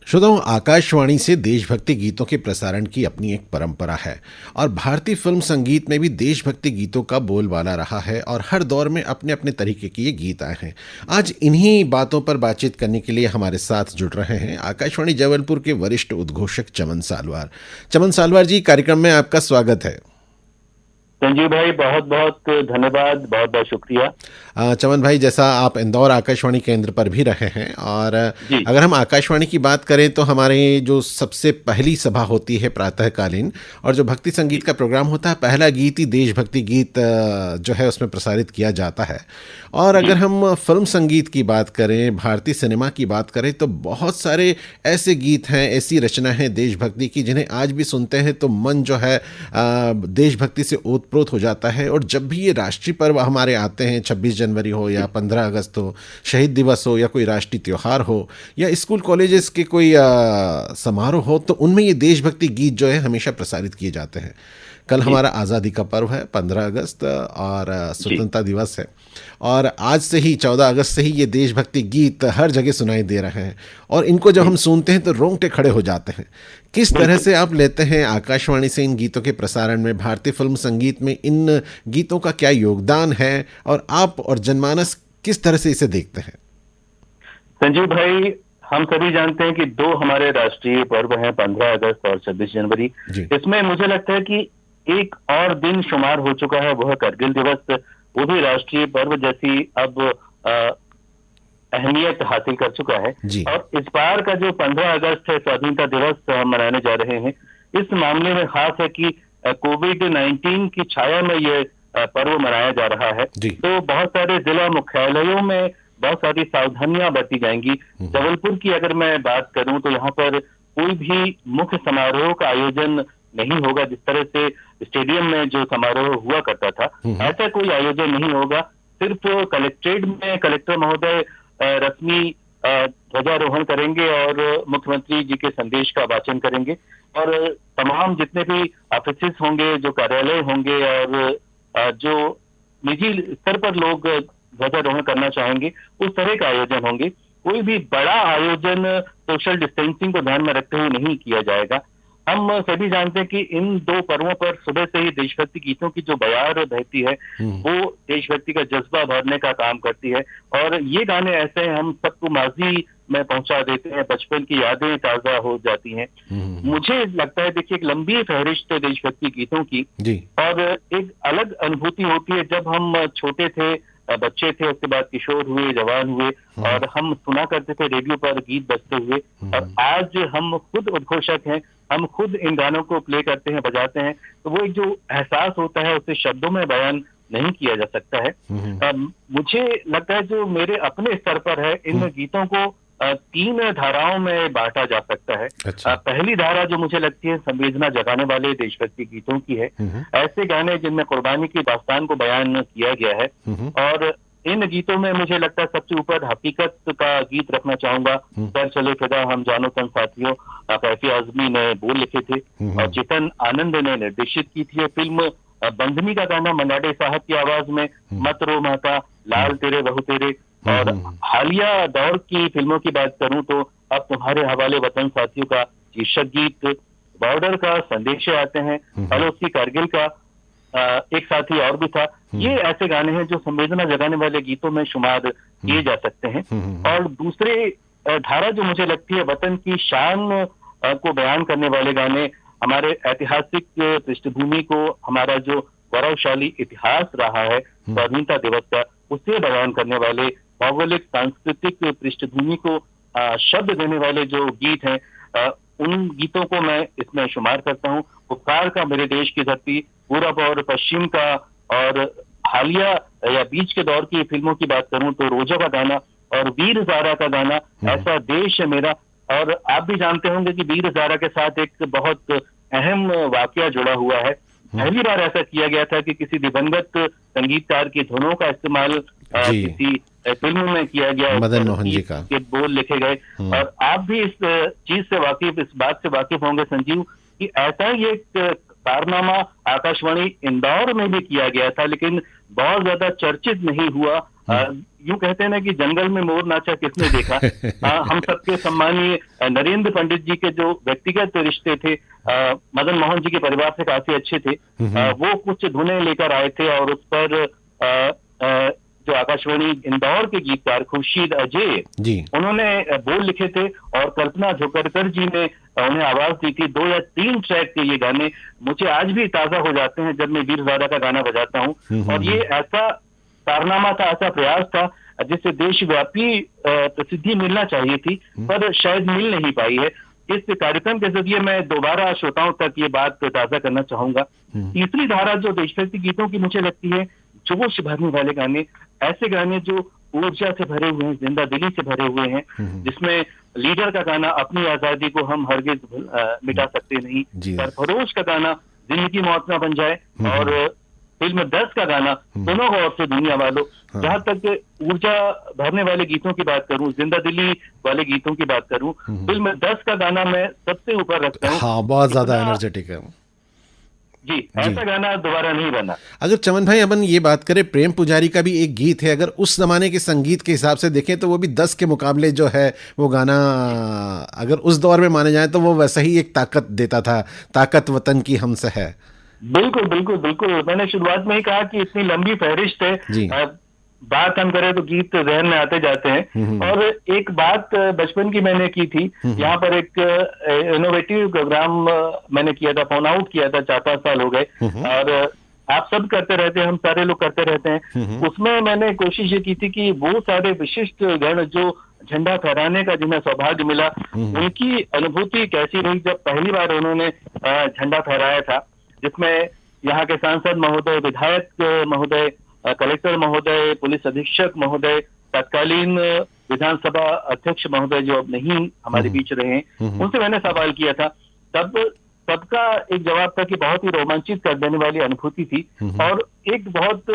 श्रोताओं, आकाशवाणी से देशभक्ति गीतों के प्रसारण की अपनी एक परंपरा है और भारतीय फिल्म संगीत में भी देशभक्ति गीतों का बोलबाला रहा है और हर दौर में अपने अपने तरीके के ये गीत आए हैं। आज इन्हीं बातों पर बातचीत करने के लिए हमारे साथ जुड़ रहे हैं आकाशवाणी जबलपुर के वरिष्ठ उद्घोषक चमन सालवार। चमन सालवार जी, कार्यक्रम में आपका स्वागत है। संजीव भाई, बहुत बहुत धन्यवाद, बहुत बहुत शुक्रिया। चमन भाई, जैसा आप इंदौर आकाशवाणी केंद्र पर भी रहे हैं और जी। अगर हम आकाशवाणी की बात करें तो हमारे जो सबसे पहली सभा होती है प्रातःकालीन, और जो भक्ति संगीत का प्रोग्राम होता है, पहला गीत ही देशभक्ति गीत जो है उसमें प्रसारित किया जाता है। और अगर हम फिल्म संगीत की बात करें, भारतीय सिनेमा की बात करें, तो बहुत सारे ऐसे गीत हैं, ऐसी रचना है देशभक्ति की जिन्हें आज भी सुनते हैं तो मन जो है देशभक्ति से ओतप्रोत हो जाता है। और जब भी ये राष्ट्रीय पर्व हमारे आते हैं, 26 जनवरी हो या 15 अगस्त हो, शहीद दिवस हो या कोई राष्ट्रीय त्यौहार हो या स्कूल कॉलेजेस के कोई समारोह हो, तो उनमें ये देशभक्ति गीत जो है हमेशा प्रसारित किए जाते हैं। कल हमारा आज़ादी का पर्व है, 15 अगस्त, और स्वतंत्रता दिवस है, और आज से ही 14 अगस्त से ही ये देशभक्ति गीत हर जगह सुनाई दे रहे हैं और इनको जब हम सुनते हैं तो रोंगटे खड़े हो जाते हैं। किस तरह से आप लेते हैं आकाशवाणी से इन गीतों के प्रसारण में, भारतीय फिल्म संगीत में इन गीतों का क्या योगदान है और आप और जनमानस किस तरह से इसे देखते हैं? संजीव भाई, हम सभी जानते हैं कि दो हमारे राष्ट्रीय पर्व हैं, 15 अगस्त और 26 जनवरी। इसमें मुझे लगता है कि एक और दिन शुमार हो चुका है, वह करगिल दिवस। वो भी राष्ट्रीय पर्व जैसी अब अहमियत हासिल कर चुका है। और इस बार का जो 15 अगस्त है, स्वाधीनता दिवस हम मनाने जा रहे हैं, इस मामले में खास है कि कोविड-19 की छाया में ये पर्व मनाया जा रहा है। तो बहुत सारे जिला मुख्यालयों में बहुत सारी सावधानियां बरती जाएंगी। जबलपुर की अगर मैं बात करूं तो यहाँ पर कोई भी मुख्य समारोह का आयोजन नहीं होगा। जिस तरह से स्टेडियम में जो समारोह हुआ करता था, ऐसा कोई आयोजन नहीं होगा। सिर्फ कलेक्ट्रेट में कलेक्टर महोदय रस्मी ध्वजारोहण करेंगे और मुख्यमंत्री जी के संदेश का वाचन करेंगे, और तमाम जितने भी ऑफिसेस होंगे, जो कार्यालय होंगे और जो निजी स्तर पर लोग ध्वजारोहण करना चाहेंगे, उस तरह का आयोजन होंगे। कोई भी बड़ा आयोजन सोशल डिस्टेंसिंग को ध्यान में रखते हुए नहीं किया जाएगा। हम सभी जानते हैं कि इन दो पर्वों पर सुबह से ही देशभक्ति गीतों की जो बयार बहती है, वो देशभक्ति का जज्बा भरने का काम करती है। और ये गाने ऐसे हैं, हम सबको माजी में पहुंचा देते हैं, बचपन की यादें ताजा हो जाती हैं। मुझे लगता है, देखिए, एक लंबी फहरिस्त है देशभक्ति गीतों की, और एक अलग अनुभूति होती है जब हम छोटे थे, बच्चे थे, उसके बाद किशोर हुए, जवान हुए, और हम सुना करते थे रेडियो पर गीत बजते हुए। और आज हम खुद उद्घोषक हैं, हम खुद इन गानों को प्ले करते हैं, बजाते हैं, तो वो एक जो एहसास होता है उसे शब्दों में बयान नहीं किया जा सकता है। मुझे लगता है जो मेरे अपने स्तर पर है, इन गीतों को 3 धाराओं में बांटा जा सकता है। पहली धारा जो मुझे लगती है संवेदना जगाने वाले देशभक्ति गीतों की है, ऐसे गाने जिनमें कुर्बानी की दास्तान को बयान किया गया है। और इन गीतों में मुझे लगता है सबसे ऊपर हकीकत का गीत रखना चाहूंगा। सर चले फिदा हम जानो तन साथियों, कैफी आजमी ने बोल लिखे थे और चेतन आनंद ने निर्देशित की थी। फिल्म बंधनी का गाना मनाडे साहब की आवाज में, मत रो माता, लाल तेरे बहु तेरे। और हालिया दौर की फिल्मों की बात करूं तो अब तुम्हारे हवाले वतन साथियों का शीर्षक गीत, बॉर्डर का संदेशे आते हैं, पलोस की कारगिल का एक साथी और भी था। ये ऐसे गाने हैं जो संवेदना जगाने वाले गीतों में शुमार किए जा सकते हैं। और दूसरे धारा जो मुझे लगती है वतन की शान को बयान करने वाले गाने, हमारे ऐतिहासिक पृष्ठभूमि को, हमारा जो गौरवशाली इतिहास रहा है स्वाधीनता दिवस का, उसे बयान करने वाले, भौगोलिक सांस्कृतिक पृष्ठभूमि को शब्द देने वाले जो गीत हैं, उन गीतों को मैं इसमें शुमार करता हूँ। उपकार का मेरे देश की धरती, पूरब और पश्चिम का, और हालिया या बीच के दौर की फिल्मों की बात करूं तो रोजा का गाना और वीर ज़ारा का गाना, ऐसा देश है मेरा। और आप भी जानते होंगे कि वीर ज़ारा के साथ एक बहुत अहम वाकया जुड़ा हुआ है। पहली बार ऐसा किया गया था कि किसी दिवंगत संगीतकार की धुनों का इस्तेमाल किसी फिल्म में किया गया, मदन मोहन जी का के बोल लिखे गए। और आप भी इस चीज से वाकिफ, इस बात से वाकिफ होंगे संजीव, कि ऐसा ही एक कारनामा आकाशवाणी इंदौर में भी किया गया था, लेकिन बहुत ज्यादा चर्चित नहीं हुआ। यूं कहते हैं ना कि जंगल में मोर नाचा किसने देखा। हम सबके सम्मानीय नरेंद्र पंडित जी के जो व्यक्तिगत रिश्ते थे मदन मोहन जी के परिवार से काफी अच्छे थे। वो कुछ धुनें लेकर आए थे और उस पर जो आकाशवाणी इंदौर के गीतकार खुर्शीद अजय जी उन्होंने बोल लिखे थे और कल्पना जोकरकर जी ने उन्हें आवाज दी थी। 2 या 3 ट्रैक के ये गाने मुझे आज भी ताजा हो जाते हैं जब मैं वीर ज़ादा का गाना बजाता हूँ। और ये ऐसा कारनामा था, ऐसा प्रयास था जिससे देशव्यापी प्रसिद्धि मिलना चाहिए थी पर शायद मिल नहीं पाई है। इस कार्यक्रम के जरिए मैं दोबारा श्रोताओं तक ये बात ताजा करना चाहूंगा। तीसरी धारा जो देशभक्ति गीतों की मुझे लगती है, जोश भरने वाले गाने, ऐसे गाने जो ऊर्जा से भरे हुए हैं, जिंदा दिली से भरे हुए हैं, जिसमें लीडर का गाना अपनी आजादी को हम हरगिज मिटा सकते नहीं, सरफरोश का गाना जिंदगी मौत ना बन जाए, और फिल्म 10 का गाना सुनो गौर से दुनिया वालों। जहां तक ऊर्जा भरने वाले गीतों की बात करूं, जिंदा दिली वाले गीतों की बात करूं, फिल्म 10 का गाना मैं सबसे ऊपर रखता हूँ। हाँ, बहुत ज्यादा एनर्जेटिक है जी, ऐसा गाना दोबारा नहीं बना। अगर चमन भाई अपन ये बात करें, प्रेम पुजारी का भी एक गीत है, अगर उस जमाने के संगीत के हिसाब से देखें तो वो भी 10 के मुकाबले जो है वो गाना, अगर उस दौर में माने जाए तो वो वैसा ही एक ताकत देता था, ताकत वतन की हमसे है। बिल्कुल बिल्कुल बिल्कुल, मैंने शुरुआत में ही कहा कि इतनी लंबी फहरिस्त है, बात हम करें तो गीत जहन में आते जाते हैं। और एक बात बचपन की मैंने की थी, यहाँ पर एक इनोवेटिव प्रोग्राम मैंने किया था, फोन आउट किया था, 4-5 साल हो गए, और आप सब करते रहते हैं, हम सारे लोग करते रहते हैं। उसमें मैंने कोशिश ये की थी कि वो सारे विशिष्ट गण जो झंडा फहराने का जिन्हें सौभाग्य मिला, उनकी अनुभूति कैसी रही जब पहली बार उन्होंने झंडा फहराया था, जिसमें यहाँ के सांसद महोदय, विधायक महोदय, कलेक्टर महोदय, पुलिस अधीक्षक महोदय, तत्कालीन विधानसभा अध्यक्ष महोदय जो अब नहीं हमारे बीच रहे हैं, उनसे मैंने सवाल किया था। तब सबका एक जवाब था कि बहुत ही रोमांचित कर देने वाली अनुभूति थी। और एक बहुत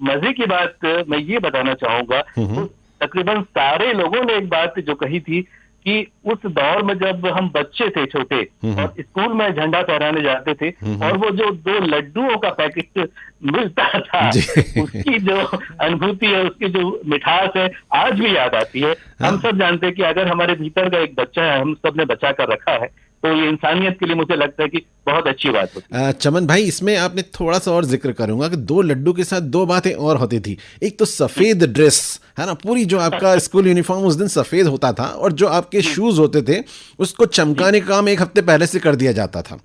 मजे की बात मैं ये बताना चाहूंगा, तो तकरीबन सारे लोगों ने एक बात जो कही थी कि उस दौर में जब हम बच्चे थे छोटे और स्कूल में झंडा फहराने जाते थे और वो जो 2 लड्डुओं का पैकेट मिलता था, उसकी जो अनुभूति है, उसकी जो मिठास है, आज भी याद आती है। हम सब जानते हैं कि अगर हमारे भीतर का एक बच्चा है, हम सब ने बचा कर रखा है, तो ये इंसानियत के लिए मुझे लगता है कि बहुत अच्छी बात होती है। चमन भाई, इसमें आपने थोड़ा सा और जिक्र करूंगा कि 2 लड्डू के साथ 2 बातें और होती थी। एक तो सफेद ड्रेस है ना, पूरी जो आपका स्कूल यूनिफॉर्म उस दिन सफेद होता था, और जो आपके शूज होते थे उसको चमकाने का काम 1 हफ्ते पहले से कर दिया जाता था,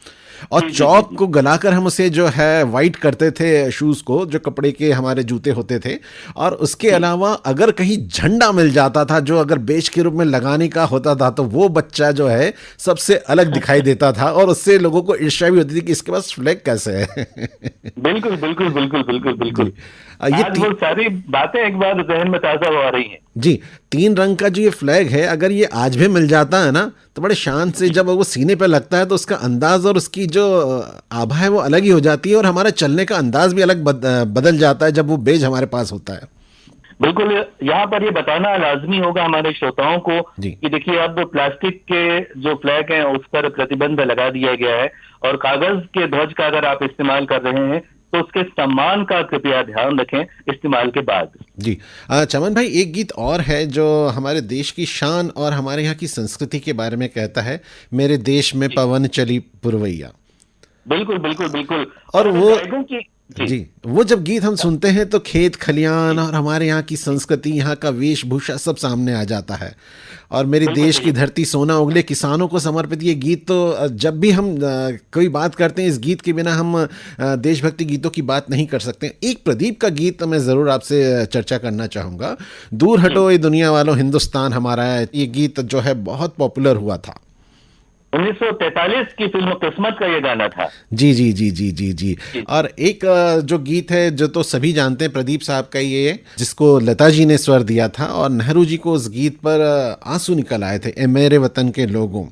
और चौक को गलाकर हम उसे जो है वाइट करते थे शूज को, जो कपड़े के हमारे जूते होते थे। और उसके अलावा अगर कहीं झंडा मिल जाता था जो अगर बेच के रूप में लगाने का होता था, तो वो बच्चा जो है सबसे अलग दिखाई देता था, और उससे लोगों को ईर्ष्या भी होती थी कि इसके पास फ्लैग कैसे है। बिल्कुल बिल्कुल बिल्कुल बिल्कुल बिल्कुल, आज वो सारी बातें एक बार जहन में ताजा हो रही हैं। जी, 3 रंग का जो ये फ्लैग है, अगर ये आज भी मिल जाता है ना, तो बड़े शान से जब वो सीने पे लगता है तो उसका अंदाज और उसकी जो आभा है वो अलग ही हो जाती है, और हमारा चलने का अंदाज भी अलग बदल जाता है जब वो बेज हमारे पास होता है। बिल्कुल, यहाँ पर ये बताना लाजमी होगा हमारे श्रोताओं को कि देखिए, अब प्लास्टिक के जो फ्लैग हैं उस पर प्रतिबंध लगा दिया गया है, और कागज के ध्वज का अगर आप इस्तेमाल कर रहे हैं तो उसके सम्मान का कृपया ध्यान रखें इस्तेमाल के बाद। जी, चमन भाई, एक गीत और है जो हमारे देश की शान और हमारे यहाँ की संस्कृति के बारे में कहता है, मेरे देश में पवन चली पुरवैया। बिल्कुल बिल्कुल बिल्कुल, और वो जी, वो जब गीत हम सुनते हैं तो खेत खलियान और हमारे यहाँ की संस्कृति, यहाँ का वेशभूषा सब सामने आ जाता है। और मेरी देश की धरती सोना उगले, किसानों को समर्पित ये गीत, तो जब भी हम कोई बात करते हैं, इस गीत के बिना हम देशभक्ति गीतों की बात नहीं कर सकते। एक प्रदीप का गीत मैं ज़रूर आपसे चर्चा करना चाहूँगा, दूर हटो ये दुनिया वालों, हिंदुस्तान हमारा है। ये गीत जो है बहुत पॉपुलर हुआ था, 1943 की फिल्म किस्मत का ये गाना था। जी जी जी जी जी जी। और एक जो गीत है जो तो सभी जानते हैं, प्रदीप साहब का ये, जिसको लता जी ने स्वर दिया था, और नेहरू जी को उस गीत पर आंसू निकल आए थे, ए मेरे वतन के लोगों।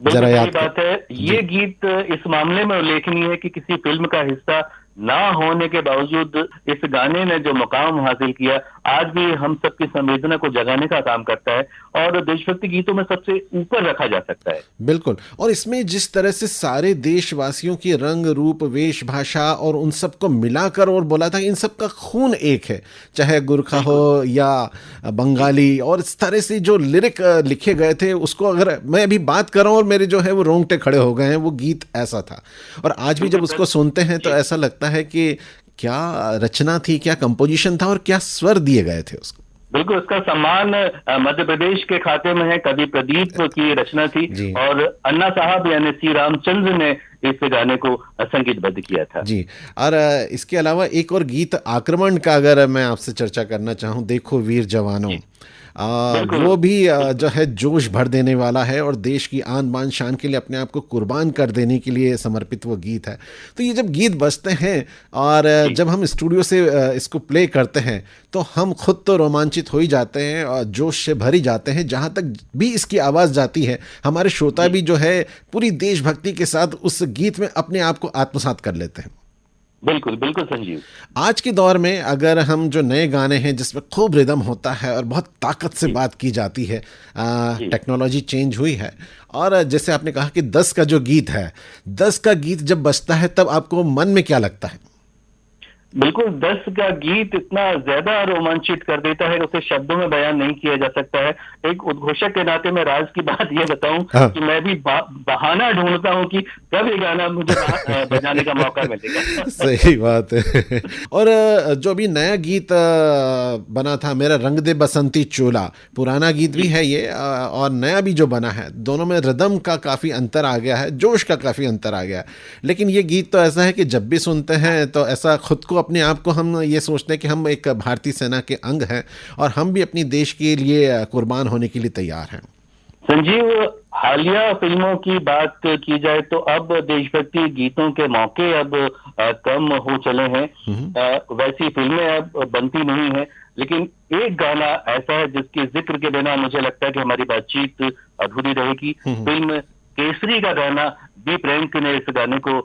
जरा याद बात है, ये गीत इस मामले में उल्लेखनीय है कि किसी फिल्म का हिस्सा ना होने के बावजूद इस गाने ने जो मुकाम हासिल किया, आज भी हम सबकी संवेदना को जगाने का काम करता है और देशभक्ति गीतों में सबसे ऊपर रखा जा सकता है। बिल्कुल। और इसमें जिस तरह से सारे देशवासियों की रंग रूप वेश भाषा और उन सबको मिलाकर और बोला था इन सबका खून एक है, चाहे गुरखा हो या बंगाली, और इस तरह से जो लिरिक लिखे गए थे उसको अगर मैं अभी बात कर रहा हूँ और मेरे जो है वो रोंगटे खड़े हो गए हैं, वो गीत ऐसा था। और आज भी जब उसको सुनते हैं तो ऐसा लगता है कि क्या रचना थी, क्या कंपोजिशन था और क्या स्वर दिए गए थे उसको। बिल्कुल, इसका सम्मान मध्य प्रदेश के खाते में है। कवि प्रदीप की रचना थी और अन्ना साहब यानी सी रामचंद्र ने इस गाने को संगीतबद्ध किया था जी। और इसके अलावा एक और गीत आक्रमण का अगर मैं आपसे चर्चा करना चाहूँ, देखो वीर जवानों, वो भी जो है जोश भर देने वाला है और देश की आन बान शान के लिए अपने आप को कुर्बान कर देने के लिए समर्पित वो गीत है। तो ये जब गीत बजते हैं और जब हम स्टूडियो से इसको प्ले करते हैं तो हम खुद तो रोमांचित हो ही जाते हैं और जोश से भर ही जाते हैं। जहाँ तक भी इसकी आवाज़ जाती है, हमारे श्रोता भी जो है पूरी देशभक्ति के साथ उस गीत में अपने आप को आत्मसात कर लेते हैं। बिल्कुल बिल्कुल संजीव। आज के दौर में अगर हम जो नए गाने हैं जिसमें खूब रिदम होता है और बहुत ताकत से बात की जाती है, टेक्नोलॉजी चेंज हुई है, और जैसे आपने कहा कि 10 का जो गीत है, 10 का गीत जब बजता है तब आपको मन में क्या लगता है? बिल्कुल, 10 का गीत इतना ज्यादा रोमांचित कर देता है, उसे शब्दों में बयान नहीं किया जा सकता है। एक उद्घोषक के नाते मैं राज की बात ये बताऊं कि मैं भी बहाना ढूंढता हूं कि कब ये गाना मुझे बजाने का मौका मिलेगा। सही बात है। और जो अभी नया गीत बना था, मेरा रंग दे बसंती चोला, पुराना गीत भी है ये और नया भी जो बना है, दोनों में रिदम का काफ़ी अंतर आ गया है, जोश का काफ़ी अंतर आ गया है। लेकिन ये गीत तो ऐसा है कि जब भी सुनते हैं तो ऐसा खुद को, अपने आप को हम ये सोचते हैं कि हम एक भारतीय सेना के अंग हैं और हम भी अपनी देश के लिए कुर्बान होने के लिए तैयार हैं। संजीव, हालिया फिल्मों की बात की जाए तो अब देशभक्ति गीतों के मौके अब कम हो चले हैं। वैसी फिल्में अब बनती नहीं है, लेकिन एक गाना ऐसा है जिसके जिक्र के बिना मुझे लगता है कि हमारी बातचीत अधूरी रहेगी। फिल्म केसरी का गाना, बी प्रेम ने इस गाने को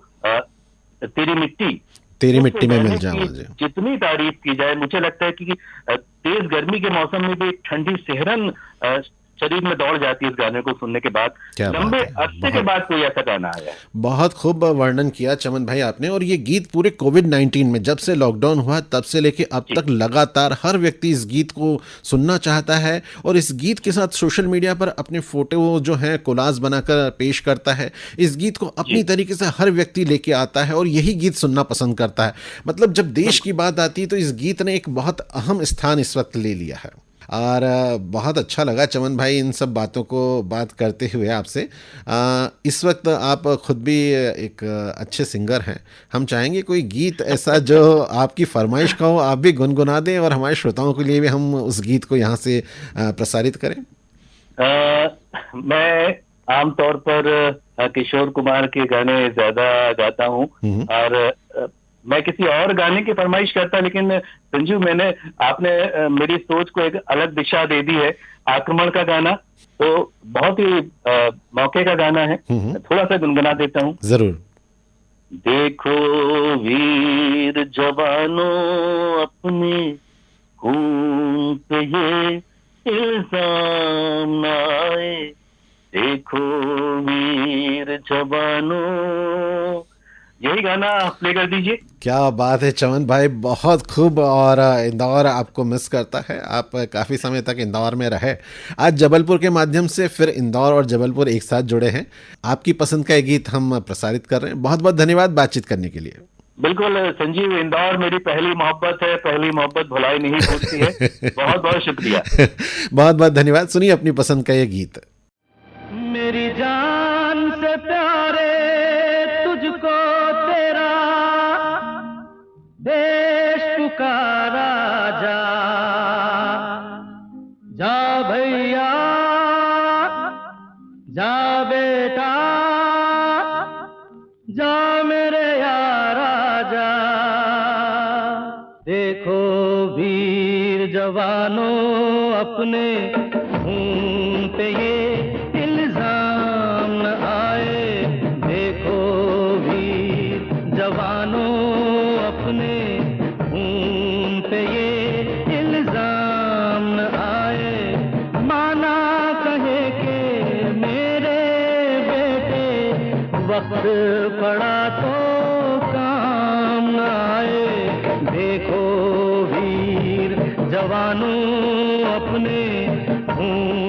तेरी मिट्टी में मिल जाऊं, जितनी तारीफ की जाए, मुझे लगता है कि तेज गर्मी के मौसम में भी एक ठंडी सिहरन शरीर में दौड़ जाती है इस गाने को सुनने के बाद। लंबे अरसे के बाद कोई ऐसा गाना आया। बहुत खूब वर्णन किया चमन भाई आपने। और ये गीत पूरे कोविड-19 में, जब से लॉकडाउन हुआ तब से लेके अब तक लगातार हर व्यक्ति इस गीत को सुनना चाहता है और इस गीत के साथ सोशल मीडिया पर अपने फोटो जो हैं कोलाज बनाकर पेश करता है। इस गीत को अपनी तरीके से हर व्यक्ति लेके आता है और यही गीत सुनना पसंद करता है। मतलब जब देश की बात आती है तो इस गीत ने एक बहुत अहम स्थान इस वक्त ले लिया है। और बहुत अच्छा लगा चमन भाई इन सब बातों को बात करते हुए आपसे। इस वक्त आप खुद भी एक अच्छे सिंगर हैं, हम चाहेंगे कोई गीत ऐसा जो आपकी फरमाइश का हो, आप भी गुनगुना दें और हमारे श्रोताओं के लिए भी हम उस गीत को यहाँ से प्रसारित करें। मैं आमतौर पर किशोर कुमार के गाने ज्यादा गाता हूँ और मैं किसी और गाने की फरमाइश करता, लेकिन संजीव आपने मेरी सोच को एक अलग दिशा दे दी है। आक्रमण का गाना तो बहुत ही मौके का गाना है, थोड़ा सा गुनगुना देता हूँ। जरूर। देखो वीर जवानों, अपने खून पे ये इल्जाम न आए, देखो वीर जवानों। यही गाना प्ले कर दीजिए। क्या बात है चमन भाई, बहुत खूब। और इंदौर आपको मिस करता है, आप काफ़ी समय तक इंदौर में रहे, आज जबलपुर के माध्यम से फिर इंदौर और जबलपुर एक साथ जुड़े हैं। आपकी पसंद का एक गीत हम प्रसारित कर रहे हैं। बहुत बहुत धन्यवाद बातचीत करने के लिए। बिल्कुल संजीव, इंदौर मेरी पहली मोहब्बत है, पहली मोहब्बत भुलाई नहीं होती है। बहुत बहुत शुक्रिया। बहुत बहुत धन्यवाद। सुनिए अपनी पसंद का ये गीत। मेरी जान से प्यारे तुझको तेरा देश पुकारा, जा जा भैया जा बेटा जा मेरे यारा जा। देखो वीर जवानों, अपने खून पे ये इल्जाम न आए, देखो वीर जवानों वक्त पड़ा तो काम न आए। देखो वीर जवानों अपने खून